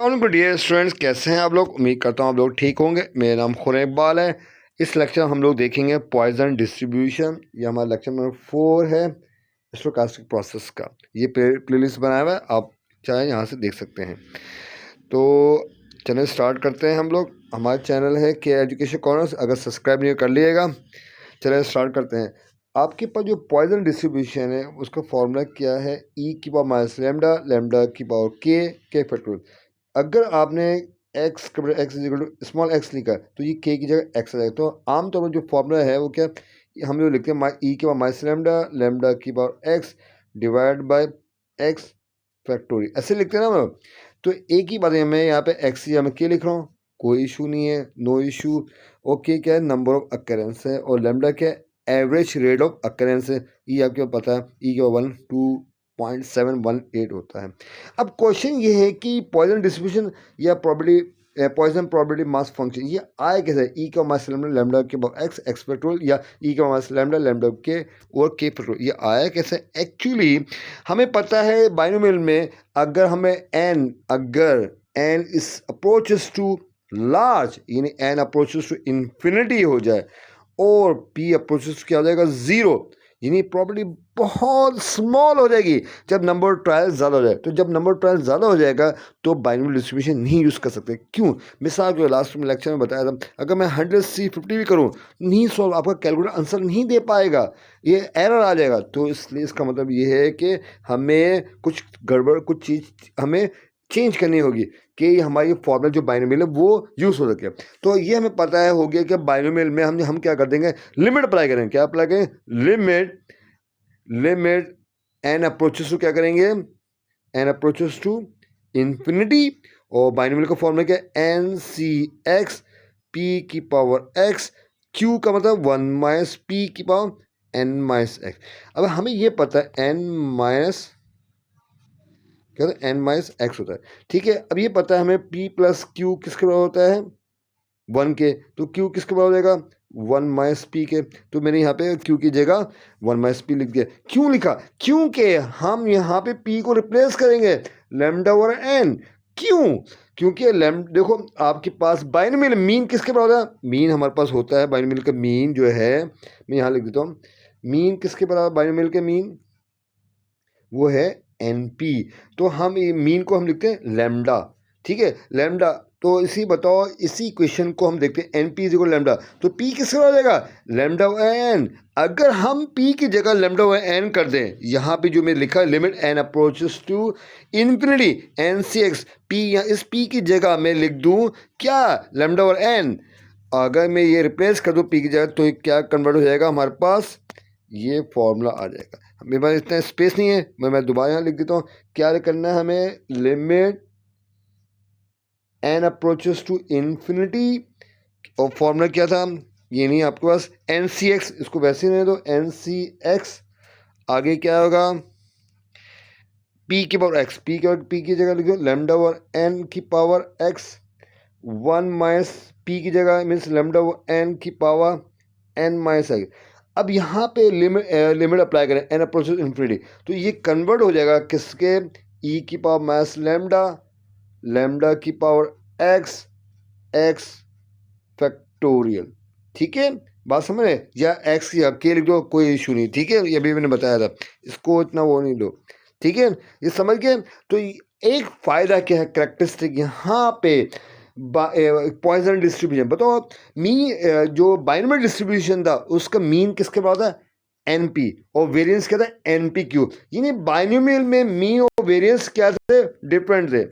Good dear students, कैसे हैं आप लोग। उम्मीद करता हूं आप लोग ठीक होंगे। मेरा नाम खुरैब इकबाल है। इस लेक्चर हम लोग देखेंगे पॉइजन डिस्ट्रीब्यूशन। ये हमारा लेक्चर नंबर 4 है स्टोकास्टिक प्रोसेस का। ये प्लेलिस्ट बनाया हुआ है, आप चाहे यहाँ से देख सकते हैं। तो चैनल स्टार्ट करते हैं हम लोग। हमारा चैनल है के एजुकेशन कॉर्नर, अगर सब्सक्राइब नहीं कर लिएगा। चलिए स्टार्ट करते हैं। आपके पास जो पॉइजन डिस्ट्रीब्यूशन है उसका फॉर्मूला क्या है, ई की पावर माइनस लेमडा, लेमडा की पावर के फैक्टोरियल। अगर आपने एक्स स्मॉल एक्स लिखा तो ये के की जगह एक्स आ जाएगा। तो आमतौर पर जो फॉर्मूला है वो क्या, हम लोग लिखते हैं ई की पावर माइनस लेमडा, लेमडा की power x divide by x factorial, ऐसे लिखते हैं ना हम लोग। तो एक ही बात है, मैं यहाँ पे एक्स या मैं के लिख रहा हूँ, कोई इशू नहीं है, नो इशू। ओके, क्या है, नंबर ऑफ अकरेंस है, और लेमडा क्या है, एवरेज रेट ऑफ अकरेंस है। ये आपको पता है, ई के 12.718 होता है। अब क्वेश्चन ये है कि पॉइजन डिस्ट्रीब्यूशन या probability Poisson probability mass function ये आए कैसे, ई का मास लेमडा, लेमडा के एक्स एक्स फैक्टोरियल, या ई का मास लेमडा, लेमडा के और के फैक्टोरियल, ये आया कैसे। एक्चुअली हमें पता है बाइनोमियल में अगर N is approaches to large, यानी एन अप्रोचेस टू इन्फिनिटी हो जाए और पी अप्रोचेस क्या हो जाएगा, जीरो, यानी प्रॉपर्टी बहुत स्मॉल हो जाएगी जब नंबर ट्रायल ज़्यादा हो जाए। तो जब नंबर ट्रायल ज़्यादा हो जाएगा तो बाइनोमियल डिस्ट्रीब्यूशन नहीं यूज़ कर सकते। क्यों, मिसाल के लास्ट में लेक्चर में बताया था, अगर मैं 100C50 भी करूँ नहीं सॉल्व, आपका कैलकुलेटर आंसर नहीं दे पाएगा, ये एरर आ जाएगा। तो इसलिए इसका मतलब ये है कि हमें कुछ गड़बड़, कुछ चीज़ हमें चेंज करनी होगी कि हमारी फॉर्मूला जो बाइनोमियल है वो यूज़ हो सके। तो ये हमें पता है हो गया कि बाइनोमियल में हम क्या कर देंगे, लिमिट अप्लाई करेंगे। क्या अप्लाई करें, लिमिट एन अप्रोचेस टू क्या करेंगे, एन अप्रोचेस टू इन्फिनिटी। और बाइनोमियल का फॉर्मूला क्या है, एन सी एक्स पी की पावर एक्स, क्यू का मतलब 1 माइनस पी की पावर एन माइनस एक्स। अब हमें ये पता है एन माइनस क्या होता है, एन माइनस एक्स होता है। ठीक है, अब ये पता है हमें पी प्लस क्यू किसके बराबर होता है, 1 के। तो क्यू किसके बराबर हो जाएगा, 1 माइनस पी के। तो मैंने यहाँ पे क्यू की जगह 1 माइनस पी लिख दिया। क्यों लिखा, क्योंकि हम यहाँ पे पी को रिप्लेस करेंगे लेमडा और एन। क्यों, क्योंकि देखो आपके पास बाइनोमियल मीन किसके बराबर होता है, मीन हमारे पास होता है, बाइनोमियल का मीन जो है, मैं यहाँ लिख देता हूँ, मीन किसके बराबर, बाइनोमियल का मीन वो है एन पी। तो हम ये मीन को हम लिखते हैं लेमडा। ठीक है, लेमडा। तो इसी बताओ, इसी क्वेश्चन को हम देखते हैं, N P is equal lambda, तो पी किसके हो जाएगा, लेमडा एन। अगर हम पी की जगह लेमडा एन कर दें, यहाँ पे जो मैं लिखा है limit N approaches to infinity N C X P, इस पी की जगह मैं लिख दूँ क्या, लेमडा और एन। अगर मैं ये रिप्लेस कर दूँ पी की जगह, तो क्या कन्वर्ट हो जाएगा हमारे पास, ये फॉर्मूला आ जाएगा। मेरे पास इतना स्पेस नहीं है, मैं दोबारा यहाँ लिख देता हूँ। क्या करना है हमें, limit N approaches to infinity, और फॉर्मूला क्या था, ये नहीं आपके पास, एन सी एक्स, इसको वैसे ही रहने दो, एन सी एक्स। आगे क्या होगा, पी की पावर एक्स, पी की जगह लिखो लेमडा और एन की पावर एक्स, 1 माइनस पी की जगह मीन्स लेमडा एन की पावर एन माइनस एक्स। अब यहाँ पे लिमिट अप्लाई करें एन अप्रोचेस इन्फिनिटी, तो ये कन्वर्ट हो जाएगा किसके, ई की पावर माइनस लेमडा, लेमडा की पावर एक्स एक्स फैक्टोरियल। ठीक है, बात समझ रहे, या एक्स या के लिख दो, कोई इशू नहीं। ठीक है, ये भी मैंने बताया था, इसको इतना वो नहीं लो। ठीक है, ये समझ गए। तो एक फ़ायदा क्या है, कैरेक्टरिस्टिक यहाँ पे पॉइजन डिस्ट्रीब्यूशन बताओ आप। मीन जो बाइनोमियल डिस्ट्रीब्यूशन था उसका मीन किसके बराबर था, एन पी, और वेरिएंस क्या था, एन पी क्यू। यानी बाइनोमियल में मीन और वेरिएंस क्या थे, डिफरेंट थे।